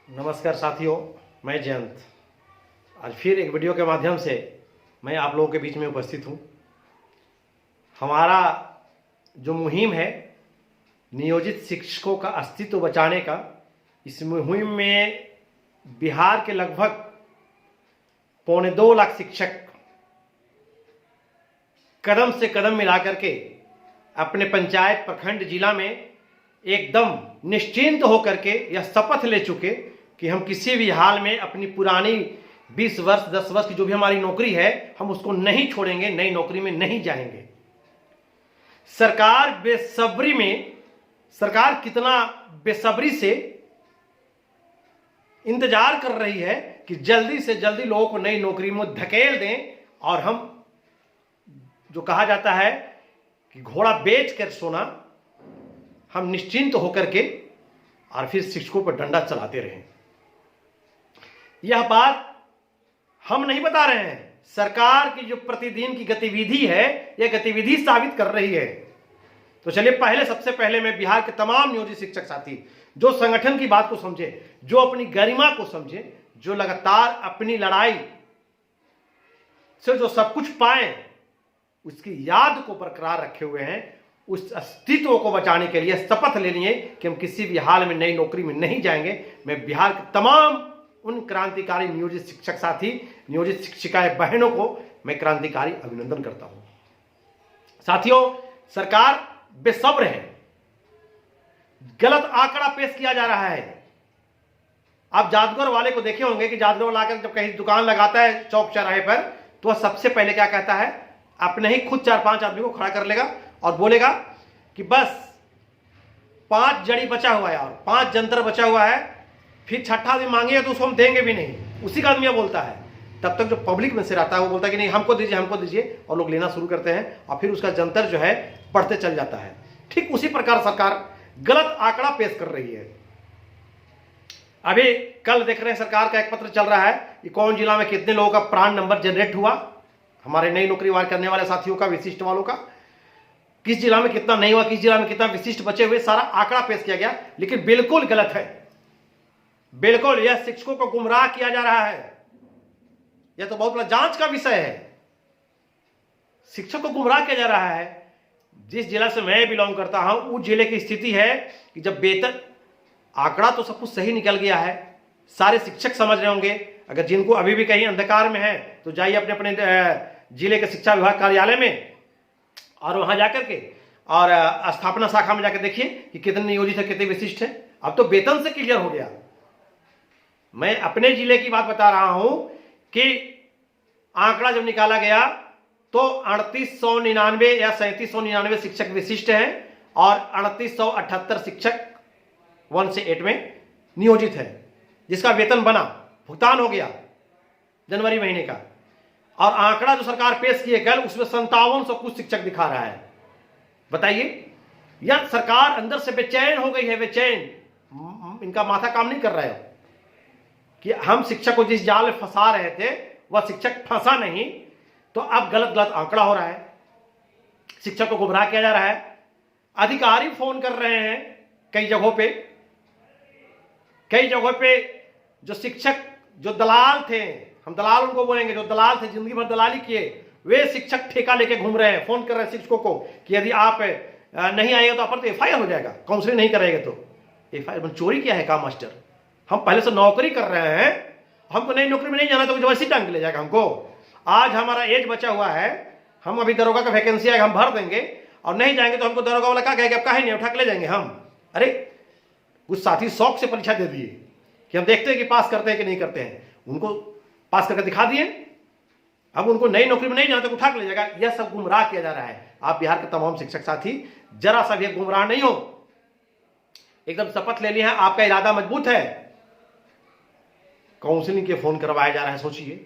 नमस्कार साथियों, मैं जयंत आज फिर एक वीडियो के माध्यम से मैं आप लोगों के बीच में उपस्थित हूँ। हमारा जो मुहिम है नियोजित शिक्षकों का अस्तित्व बचाने का, इस मुहिम में बिहार के लगभग 2.25 लाख शिक्षक कदम से कदम मिलाकर के अपने पंचायत, प्रखंड, जिला में एकदम निश्चिंत होकर के यह शपथ ले चुके कि हम किसी भी हाल में अपनी पुरानी 20 वर्ष 10 वर्ष की जो भी हमारी नौकरी है हम उसको नहीं छोड़ेंगे, नई नौकरी में नहीं जाएंगे। सरकार कितना बेसब्री से इंतजार कर रही है कि जल्दी से जल्दी लोगों को नई नौकरी में धकेल दें और हम, जो कहा जाता है कि घोड़ा बेच कर सोना, हम निश्चिंत होकर के और फिर शिक्षकों पर डंडा चलाते रहें। यह बात हम नहीं बता रहे हैं, सरकार की जो प्रतिदिन की गतिविधि है यह गतिविधि साबित कर रही है। तो चलिए सबसे पहले मैं बिहार के तमाम नियोजित शिक्षक साथी जो संगठन की बात को समझे, जो अपनी गरिमा को समझे, जो लगातार अपनी लड़ाई से जो सब कुछ पाए उसकी याद को बरकरार रखे हुए हैं, उस अस्तित्व को बचाने के लिए शपथ ले लिए कि हम किसी भी हाल में नई नौकरी में नहीं जाएंगे। मैं बिहार के तमाम उन क्रांतिकारी नियोजित शिक्षक साथी, नियोजित शिक्षिकाएं बहनों को मैं क्रांतिकारी अभिनंदन करता हूं। साथियों, सरकार बेसब्र है, गलत आंकड़ा पेश किया जा रहा है। आप जादूगर वाले को देखे होंगे कि जादूगर वाला आकर जब कहीं दुकान लगाता है चौक चौराहे पर, तो वह सबसे पहले क्या कहता है, अपने ही खुद 4-5 आदमी को खड़ा कर लेगा और बोलेगा कि बस 5 जड़ी बचा हुआ है और 5 जंतर बचा हुआ है, फिर छठा आदमी मांगेगा तो उसको हम देंगे भी नहीं। उसी का आदमी बोलता है। तब तक जो पब्लिक में से रहता है वो बोलता है कि नहीं, हमको दीजिए, हमको दीजिए, और लोग लेना शुरू करते हैं और फिर उसका जंतर जो है बढ़ते चल जाता है। ठीक उसी प्रकार सरकार गलत आंकड़ा पेश कर रही है। अभी कल देख रहे हैं सरकार का एक पत्र चल रहा है कि कौन जिला में कितने लोगों का प्राण नंबर जनरेट हुआ, हमारे नई नौकरी वार करने वाले साथियों का, विशिष्ट वालों का, किस जिला में कितना नहीं हुआ, किस जिला में कितना विशिष्ट बचे हुए, सारा आंकड़ा पेश किया गया। लेकिन बिल्कुल गलत है, बिल्कुल यह शिक्षकों को गुमराह किया जा रहा है। यह तो बहुत बड़ा जांच का विषय है। शिक्षक को गुमराह किया जा रहा है। जिस जिला से मैं बिलोंग करता हूं उस जिले की स्थिति है कि जब वेतन आंकड़ा तो सब कुछ सही निकल गया है, सारे शिक्षक समझ रहे होंगे। अगर जिनको अभी भी कहीं अंधकार में है तो जाइए अपने अपने जिले के शिक्षा विभाग कार्यालय में और वहां जाकर के और स्थापना शाखा में जाकर देखिए कि कितने नियोजित है, कितने विशिष्ट है। अब तो वेतन से क्लियर हो गया। मैं अपने जिले की बात बता रहा हूं कि आंकड़ा जब निकाला गया तो 3899 या 3799 शिक्षक विशिष्ट हैं और 3878 शिक्षक 1 से 8 में नियोजित है, जिसका वेतन बना, भुगतान हो गया जनवरी महीने का। और आंकड़ा जो सरकार पेश किए कल, उसमें 5700 कुछ शिक्षक दिखा रहा है। बताइए, यह सरकार अंदर से बेचैन हो गई है, बेचैन। इनका माथा काम नहीं कर रहा है कि हम शिक्षक को जिस जाल में फंसा रहे थे वह शिक्षक फंसा नहीं, तो अब गलत गलत आंकड़ा हो रहा है, शिक्षक को गुमराह किया जा रहा है। अधिकारी फोन कर रहे हैं कई जगहों पे जो शिक्षक, जो दलाल थे, हम दलाल उनको बोलेंगे, जो दलाल थे, जिंदगी भर दलाली किए, वे शिक्षक ठेका लेके घूम रहे हैं। फोन कर रहे हैं शिक्षकों को कि यदि आप नहीं आएगा तो आप पर तो एफआईआर हो जाएगा, काउंसलिंग नहीं करेंगे तो एफआईआर। चोरी किया है काम मास्टर, हम पहले से नौकरी कर रहे हैं, हमको नई नौकरी में नहीं जाना तो जबरदस्ती टांग के ले जाएगा हमको। आज हमारा एज बचा हुआ है, हम अभी दरोगा का वैकेंसी आएगा, हम भर देंगे और नहीं जाएंगे तो हमको दरोगा वाला क्या कहेगा, अब काहे नहीं, उठा के ले जाएंगे हम। अरे कुछ साथी शौक से परीक्षा दे दिए कि हम देखते हैं कि पास करते हैं कि नहीं करते हैं, उनको पास करके दिखा दिए, अब उनको नई नौकरी में नहीं जाना तो उठा के ले जाएगा। यह सब गुमराह किया जा रहा है। आप बिहार के तमाम शिक्षक साथी जरा सा भी गुमराह नहीं हो, एकदम शपथ ले लिया है, आपका इरादा मजबूत है। काउंसलिंग के फोन करवाया जा रहा है, सोचिए,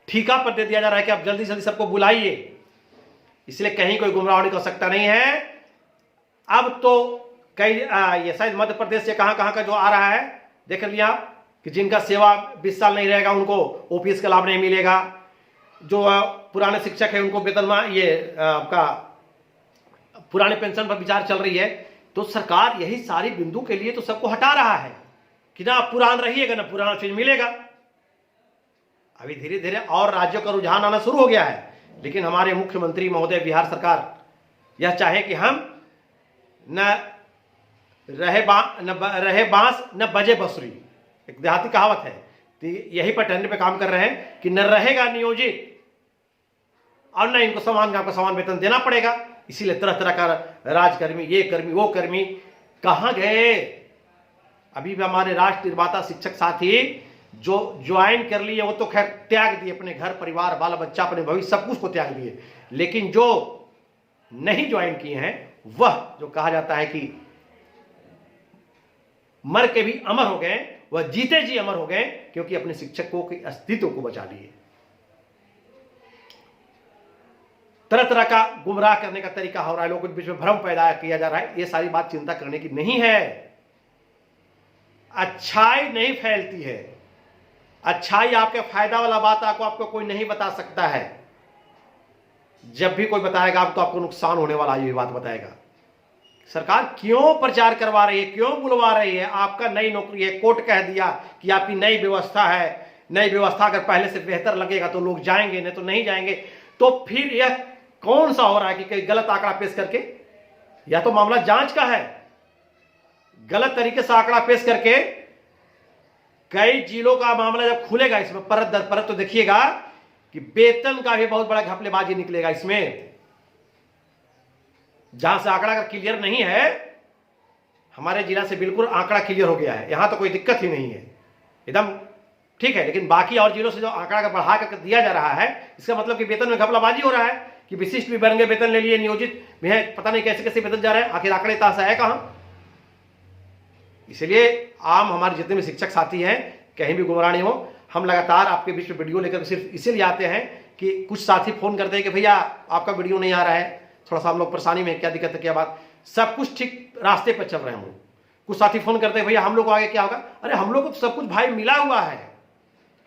ठीका पर दे दिया जा रहा है कि आप जल्दी जल्दी सबको बुलाइए, इसलिए कहीं कोई गुमराह नहीं कर सकता नहीं है। अब तो कई ये शायद मध्य प्रदेश से कहां कहां का जो आ रहा है, देख लिया कि जिनका सेवा 20 साल नहीं रहेगा उनको ओपीएस का लाभ नहीं मिलेगा, जो पुराने शिक्षक है उनको वेतन ये आपका पुराने पेंशन पर विचार चल रही है। तो सरकार यही सारी बिंदु के लिए तो सबको हटा रहा है कि ना आप पुरान रहिएगा ना पुराना चीज मिलेगा। अभी धीरे धीरे और राज्यों का रुझान आना शुरू हो गया है, लेकिन हमारे मुख्यमंत्री महोदय बिहार सरकार यह चाहे कि हम न रहे बांस न बजे बंसुरी, एक देहाती कहावत है, तो यही पर टहलने पे काम कर रहे हैं कि न रहेगा नियोजित और न इनको समान वेतन देना पड़ेगा। इसीलिए तरह तरह का राजकर्मी, ये कर्मी वो कर्मी कहां गए। अभी भी हमारे राष्ट्र निर्माता शिक्षक साथी जो ज्वाइन कर लिए वो तो खैर त्याग दिए, अपने घर परिवार बाल बच्चा अपने भविष्य सब कुछ को त्याग दिए, लेकिन जो नहीं ज्वाइन किए हैं वह जो कहा जाता है कि मर के भी अमर हो गए, वह जीते जी अमर हो गए, क्योंकि अपने शिक्षकों के अस्तित्व को बचा लिए। तरह तरह का गुमराह करने का तरीका हो रहा है, लोगों के बीच में भ्रम पैदा किया जा रहा है। ये सारी बात चिंता करने की नहीं है। अच्छाई नहीं फैलती है, अच्छाई आपके फायदा वाला बात आपको कोई नहीं बता सकता है। जब भी कोई बताएगा तो आपको नुकसान होने वाला ये बात बताएगा। सरकार क्यों प्रचार करवा रही है, क्यों बुलवा रही है? आपका नई नौकरी है, कोर्ट कह दिया कि आपकी नई व्यवस्था है, नई व्यवस्था अगर पहले से बेहतर लगेगा तो लोग जाएंगे, नहीं तो नहीं जाएंगे। तो फिर यह कौन सा हो रहा है कि कई गलत आंकड़ा पेश करके, या तो मामला जांच का है, गलत तरीके से आंकड़ा पेश करके कई जिलों का मामला जब खुलेगा इसमें परत दर परत, तो देखिएगा कि वेतन का भी बहुत बड़ा घपलेबाजी निकलेगा इसमें। जहां से आंकड़ा अगर क्लियर नहीं है, हमारे जिला से बिल्कुल आंकड़ा क्लियर हो गया है, यहां तो कोई दिक्कत ही नहीं है, एकदम ठीक है। लेकिन बाकी और जिलों से जो आंकड़ा अगर बढ़ा कर दिया जा रहा है, इसका मतलब कि वेतन में घपलाबाजी हो रहा है कि विशिष्ट भी बन गए, वेतन ले लिए, नियोजित भी है, पता नहीं कैसे कैसे वेतन जा रहे हैं, आखिर आंकड़े तासा है कहां। इसलिए आम हमारे जितने भी शिक्षक साथी हैं, कहीं भी गुमराह नहीं हो, हम लगातार आपके बीच में वीडियो लेकर सिर्फ इसीलिए आते हैं कि कुछ साथी फोन करते हैं कि भैया आपका वीडियो नहीं आ रहा है, थोड़ा सा हम लोग परेशानी में, क्या दिक्कत है, क्या बात। सब कुछ ठीक रास्ते पर चल रहे हैं। कुछ साथी फोन करते हैं भैया हम लोग को आगे क्या होगा। अरे हम लोग को सब कुछ भाई मिला हुआ है,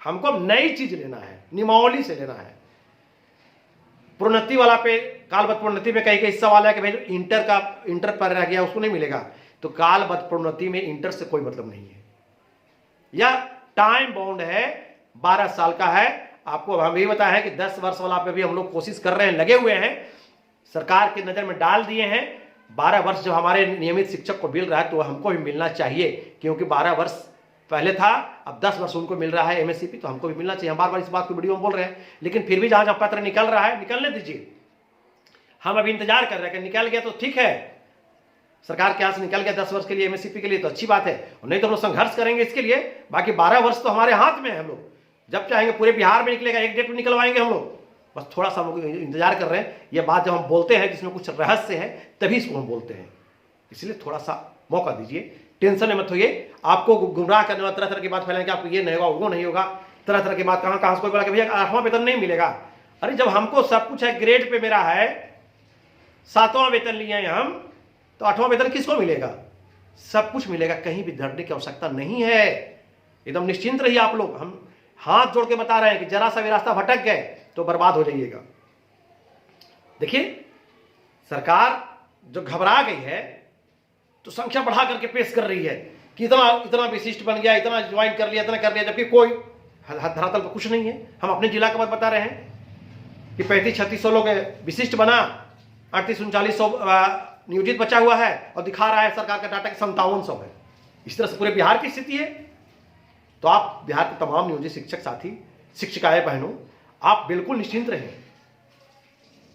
हमको अब नई चीज लेना है, नियमावली से लेना है। प्रोन्नति वाला पे, कालबद्ध प्रोन्नति में कहीं कहीं सवाल है कि भाई इंटर पर रह गया उसको नहीं मिलेगा, तो कालबद्ध प्रोन्नति में इंटर से कोई मतलब नहीं है, या टाइम बाउंड है, 12 साल का है। आपको हम भी बताया है कि 10 वर्ष वाला पे भी हम लोग कोशिश कर रहे हैं, लगे हुए हैं, सरकार की नजर में डाल दिए हैं। 12 वर्ष जब हमारे नियमित शिक्षक को मिल रहा है तो हमको भी मिलना चाहिए, क्योंकि 12 वर्ष पहले था, अब 10 वर्ष उनको मिल रहा है एमएससीपी, तो हमको भी मिलना चाहिए। हम बार बार इस बात को वीडियो में बोल रहे हैं, लेकिन फिर भी जहां जहां पत्र निकल रहा है निकलने दीजिए। हम अभी इंतजार कर रहे हैं कि निकल गया तो ठीक है, सरकार के हाथ से निकल गया 10 वर्ष के लिए एमएससीपी के लिए तो अच्छी बात है, नहीं तो हम लोग संघर्ष करेंगे इसके लिए। बाकी 12 वर्ष तो हमारे हाथ में है, हम लोग जब चाहेंगे पूरे बिहार में निकलेगा, एक डेट में निकलवाएंगे हम लोग। बस थोड़ा सा हम लोग इंतजार कर रहे हैं। ये बात जब हम बोलते हैं जिसमें कुछ रहस्य है तभी इसको हम बोलते हैं, इसलिए थोड़ा सा मौका दीजिए, टेंशन में मत होइए। आपको गुमराह करने वाला तरह तरह की बात फैलाएंगे, आपको ये नहीं होगा वो नहीं होगा, तरह तरह की बात कहां कहां से कोई बोला कि भैया 8वां वेतन नहीं मिलेगा। अरे जब हमको सब कुछ है, ग्रेड पे मेरा है, 7वां वेतन लिए हैं हम, तो 8वां वेतन किसको मिलेगा? सब कुछ मिलेगा, कहीं भी डरने की आवश्यकता नहीं है, एकदम निश्चिंत रहिए आप लोग। हम हाथ जोड़ के बता रहे हैं कि जरा सा भी रास्ता भटक गए तो बर्बाद हो जाइएगा। देखिए सरकार जो घबरा गई है तो संख्या बढ़ा करके पेश कर रही है कि इतना इतना विशिष्ट बन गया, इतना ज्वाइन कर लिया, इतना कर लिया, जबकि कोई धरातल पर कुछ नहीं है। हम अपने जिला का बात बता रहे हैं कि 3500-3600 लोग विशिष्ट बना, 3800-3900 नियोजित बचा हुआ है, और दिखा रहा है सरकार का डाटा कि 5700 है। इस तरह से पूरे बिहार की स्थिति है। तो आप बिहार के तमाम नियोजित शिक्षक साथी, शिक्षिकाएं बहनों, आप बिल्कुल निश्चिंत रहें,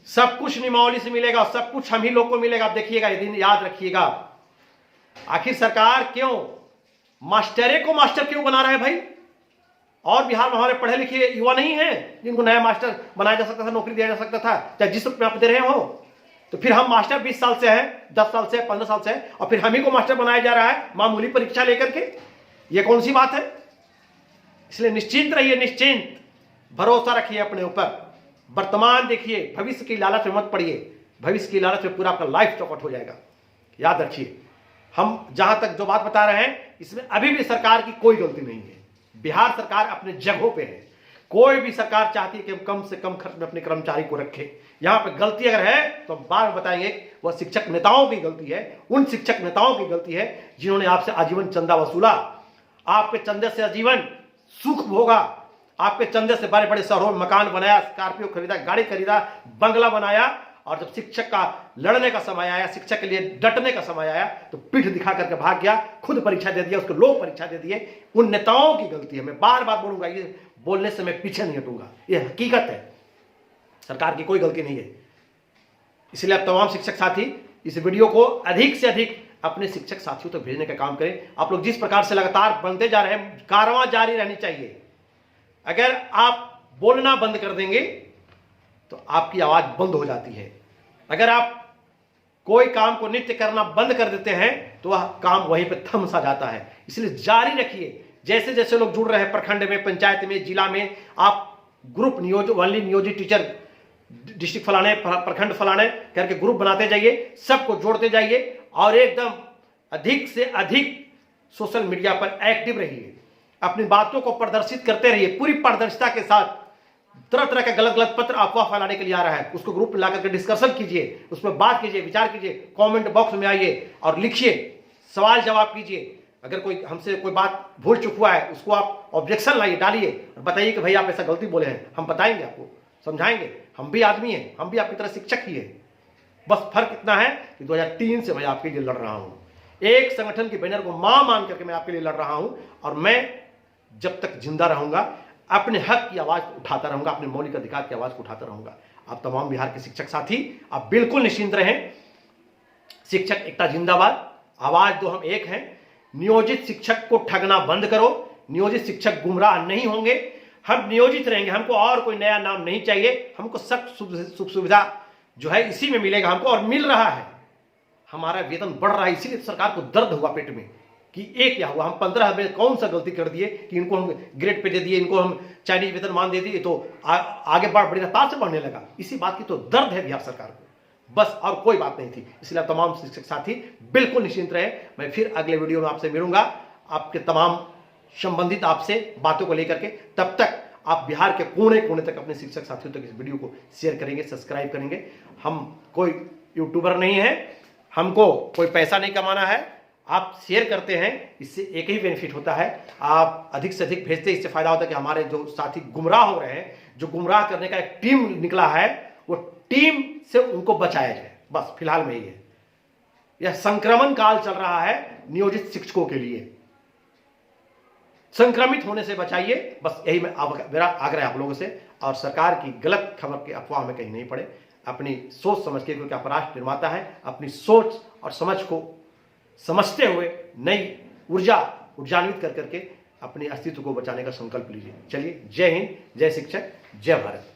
सब कुछ नियमावली से मिलेगा, सब कुछ हम ही लोग को मिलेगा। आप देखिएगा, ये दिन याद रखिएगा। आखिर सरकार क्यों मास्टरे को मास्टर क्यों बना रहा है भाई? और बिहार में हमारे पढ़े लिखे युवा नहीं है जिनको नया मास्टर बनाया जा सकता था, नौकरी दिया जा सकता था, चाहे जिस रूप में आप दे रहे हो। तो फिर हम मास्टर 20 साल से हैं, 10 साल से, 15 साल से, और फिर हम ही को मास्टर बनाया जा रहा है मामूली परीक्षा लेकर के। ये कौन सी बात है? इसलिए निश्चिंत रहिए, निश्चिंत, भरोसा रखिए अपने ऊपर। वर्तमान देखिए, भविष्य की लालच में मत पड़िए, भविष्य की लालच में पूरा आपका लाइफ चौपट हो जाएगा। याद रखिए, हम जहां तक जो बात बता रहे हैं इसमें अभी भी सरकार की कोई गलती नहीं है। बिहार सरकार अपने जगहों पे है। कोई भी सरकार चाहती है कि हम कम से कम खर्च में अपने कर्मचारी को रखें। यहां पे गलती अगर है तो हम बार बताएंगे, वह शिक्षक नेताओं की गलती है, उन शिक्षक नेताओं की गलती है जिन्होंने आपसे आजीवन चंदा वसूला। आपके चंदे से आजीवन सुख भोगा, आपके चंदे से बड़े बड़े शहरों में मकान बनाया, स्कॉर्पियो खरीदा, गाड़ी खरीदा, बंगला बनाया, और जब शिक्षक का लड़ने का समय आया, शिक्षक के लिए डटने का समय आया, तो पीठ दिखा करके भाग गया, खुद परीक्षा दे दिया, उसको लोग परीक्षा दे दिए। उन नेताओं की गलती है, मैं बार बार बोलूंगा, ये बोलने से मैं पीछे नहीं हटूंगा, ये हकीकत है, सरकार की कोई गलती नहीं है। इसलिए अब तमाम शिक्षक साथी इस वीडियो को अधिक से अधिक अपने शिक्षक साथियों तक भेजने का काम करें। आप लोग जिस प्रकार से लगातार बनते जा रहे हैं, कारवां जारी रहनी चाहिए। अगर आप बोलना बंद कर देंगे तो आपकी आवाज बंद हो जाती है। अगर आप कोई काम को नित्य करना बंद कर देते हैं तो वह काम वहीं पे थम सा जाता है। इसलिए जारी रखिए। जैसे जैसे लोग जुड़ रहे हैं, प्रखंड में, पंचायत में, जिला में, आप ग्रुप नियोजित टीचर डिस्ट्रिक्ट फलाने, प्रखंड फलाने करके ग्रुप बनाते जाइए, सबको जोड़ते जाइए, और एकदम अधिक से अधिक सोशल मीडिया पर एक्टिव रहिए। अपनी बातों को प्रदर्शित करते रहिए पूरी पारदर्शिता के साथ। तरह तरह का गलत गलत पत्र अफवाह फैलाने के लिए आ रहा है, उसको ग्रुप में लाकर के डिस्कशन कीजिए, उसमें बात कीजिए, विचार कीजिए, कमेंट बॉक्स में आइए और लिखिए, सवाल जवाब कीजिए। अगर कोई हमसे कोई बात भूल चुक हुआ है, उसको आप ऑब्जेक्शन लाइए, डालिए और बताइए कि भाई आप ऐसा गलती बोले हैं, हम बताएंगे, आपको समझाएंगे। हम भी आदमी हैं, हम भी आपकी तरह शिक्षक ही है। बस फर्क इतना है कि 2003 से मैं आपके लिए लड़ रहा हूं, एक संगठन के बैनर को मां मान करके मैं आपके लिए लड़ रहा हूं, और मैं जब तक जिंदा रहूंगा अपने हक की आवाज उठाता रहूंगा, अपने मौलिक अधिकार की आवाज को उठाता रहूंगा। आप तमाम बिहार के शिक्षक साथी आप बिल्कुल निश्चिंत रहें। शिक्षक एकता जिंदाबाद, आवाज दो हम एक हैं। नियोजित शिक्षक को ठगना बंद करो। नियोजित शिक्षक गुमराह नहीं होंगे, हम नियोजित रहेंगे। हमको और कोई नया नाम नहीं चाहिए, हमको सब सुख सुविधा जो है इसी में मिलेगा हमको, और मिल रहा है। हमारा वेतन बढ़ रहा है, इसीलिए सरकार को दर्द हुआ पेट में कि एक क्या हुआ, हम 15 में कौन सा गलती कर दिए कि इनको हम ग्रेड पे दे दिए, इनको हम चाइनीज वेतन मान दे दिए, तो आगे बड़ी रफ्तार से बढ़ने लगा। इसी बात की तो दर्द है बिहार सरकार को, बस, और कोई बात नहीं थी। इसलिए तमाम शिक्षक साथी बिल्कुल निश्चिंत रहे। मैं फिर अगले वीडियो में आपसे मिलूंगा, आपके तमाम संबंधित आपसे बातों को लेकर के। तब तक आप बिहार के कोने कोने तक अपने शिक्षक साथियों तक इस वीडियो को शेयर करेंगे, सब्सक्राइब करेंगे। हम कोई यूट्यूबर नहीं है, हमको कोई पैसा नहीं कमाना है। आप शेयर करते हैं, इससे एक ही बेनिफिट होता है, आप अधिक से अधिक भेजते हैं, इससे फायदा होता है कि हमारे जो साथी गुमराह हो रहे हैं, जो गुमराह करने का एक टीम निकला है, वो टीम से उनको बचाया जाए। बस फिलहाल में ही है, यह संक्रमण काल चल रहा है नियोजित शिक्षकों के लिए। संक्रमित होने से बचाइए, बस यही मेरा आग्रह है आप लोगों से। और सरकार की गलत खबर के अफवाह में कहीं नहीं पड़े, अपनी सोच समझ के, क्योंकि आप राष्ट्र निर्माता है, अपनी सोच और समझ को समझते हुए नई ऊर्जान्वित कर करके अपने अस्तित्व को बचाने का संकल्प लीजिए। चलिए, जय हिंद, जय शिक्षक, जय भारत।